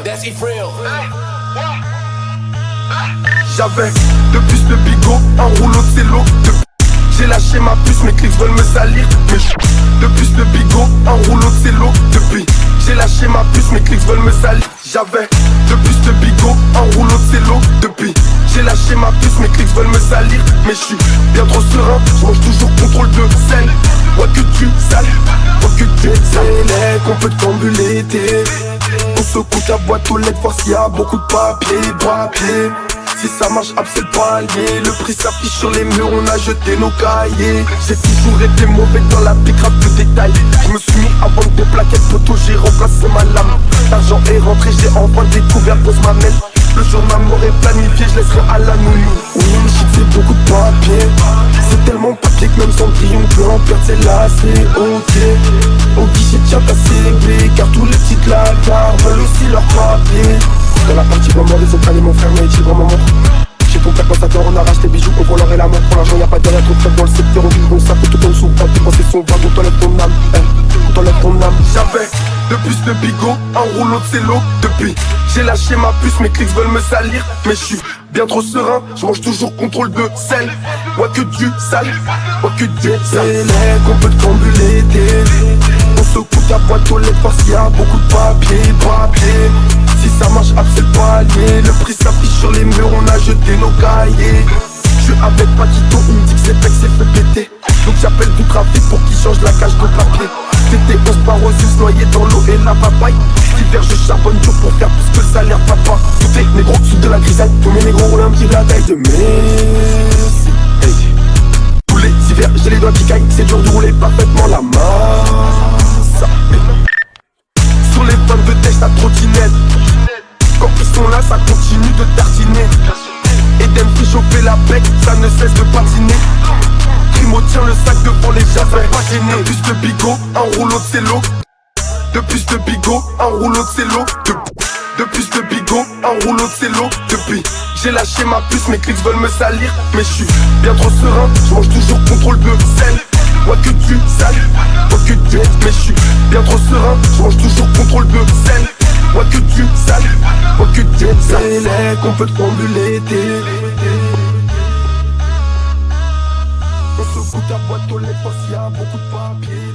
That's it real. J'avais de plus de bigot, un rouleau de cello. J'ai lâché ma puce, mes clics veulent me salir. Mais de plus de bigot, un rouleau de cello. Depuis, j'ai lâché ma puce, mes clics veulent me salir. J'avais de plus de bigot, un rouleau de cello. Depuis, j'ai lâché ma puce, mes clics veulent me salir. Mais je suis bien trop serein, je mange toujours contrôle de sel. Moi que tu sales, moi que tu sales. Qu'on peut t'embuler, on se coûte la boîte aux lettres, voir s'il y a beaucoup de papier. Si ça marche, c'est le palier. Le prix s'affiche sur les murs, on a jeté nos cahiers. J'ai toujours été mauvais dans la pique rap de détail. Je me suis mis à vendre des plaquettes photo, j'ai remplacé ma lame. L'argent est rentré, j'ai enfin découvert pose ma mène. Le jour de ma mort est planifié, je laisserai à la nounou. Oui, mais shit, c'est beaucoup de papier. C'est tellement papier que même Cendrillon peut en perdre, c'est là, c'est ok. Au guichet, tiens ta CB, car tous les petites lagards veulent aussi leur papier. Dans la partie vraiment les autres allez mon frère, mais il vraiment montre. Chez ton père constateur, on arrache tes bijoux, on vole l'or et l'amour. Pour l'argent y'a pas de rien, trop faible dans le secteur. On vit bon ça, tout en dessous, pas tes pensées sont vagues. On t'enlève ton âme, on t'enlève ton âme. J'avais de plus de bigot, un rouleau de cello. Depuis, j'ai lâché ma puce, mes clics veulent me salir. Mais je suis bien trop serein, je mange toujours contrôle de sel. Moi que du sale, moi que du sale. Qu'on peut t'embuler, on se coûte la boîte aux lettres parce qu'il y a beaucoup de papier. Si ça marche, c'est le palier. Le prix s'affiche sur les murs, on a jeté nos cahiers. Je suis avec Paquito, il me dit que c'est fait, c'est fait péter. Donc j'appelle du trafic pour qu'il change la cage de papier. Tété, on se barre aux us, noyé dans l'eau et la papaye. L'hiver je charbonne dur pour faire plus que le salaire papa. Tout est négro, sous de la grisaille. Tous mes négros roulent un petit la taille de Messi. Hey. Tous les hivers, j'ai les doigts qui caillent. C'est dur de rouler parfaitement la masse. Sur les pommes de têche, ta trottinette. Quand ils sont là, ça continue de tartiner. Edem fait chauffer la bec, ça ne cesse de patiner. Primo tient le sac devant les javets, pas gêné. De plus de bigot, un rouleau de cello. De plus de bigot, un rouleau de cello. De plus de bigot, un rouleau de cello. Depuis, j'ai lâché ma puce, mes clics veulent me salir. Mais je suis bien trop serein, je mange toujours contrôle de sel. Moi que tu sales, moi que tu mais je suis bien trop serein, je mange toujours contrôle de sel. Moi que tu sales, moi que tu sales. Qu'on peut t'embuler, on se coûte à boîte aux lettres parce qu'il y a beaucoup de papier.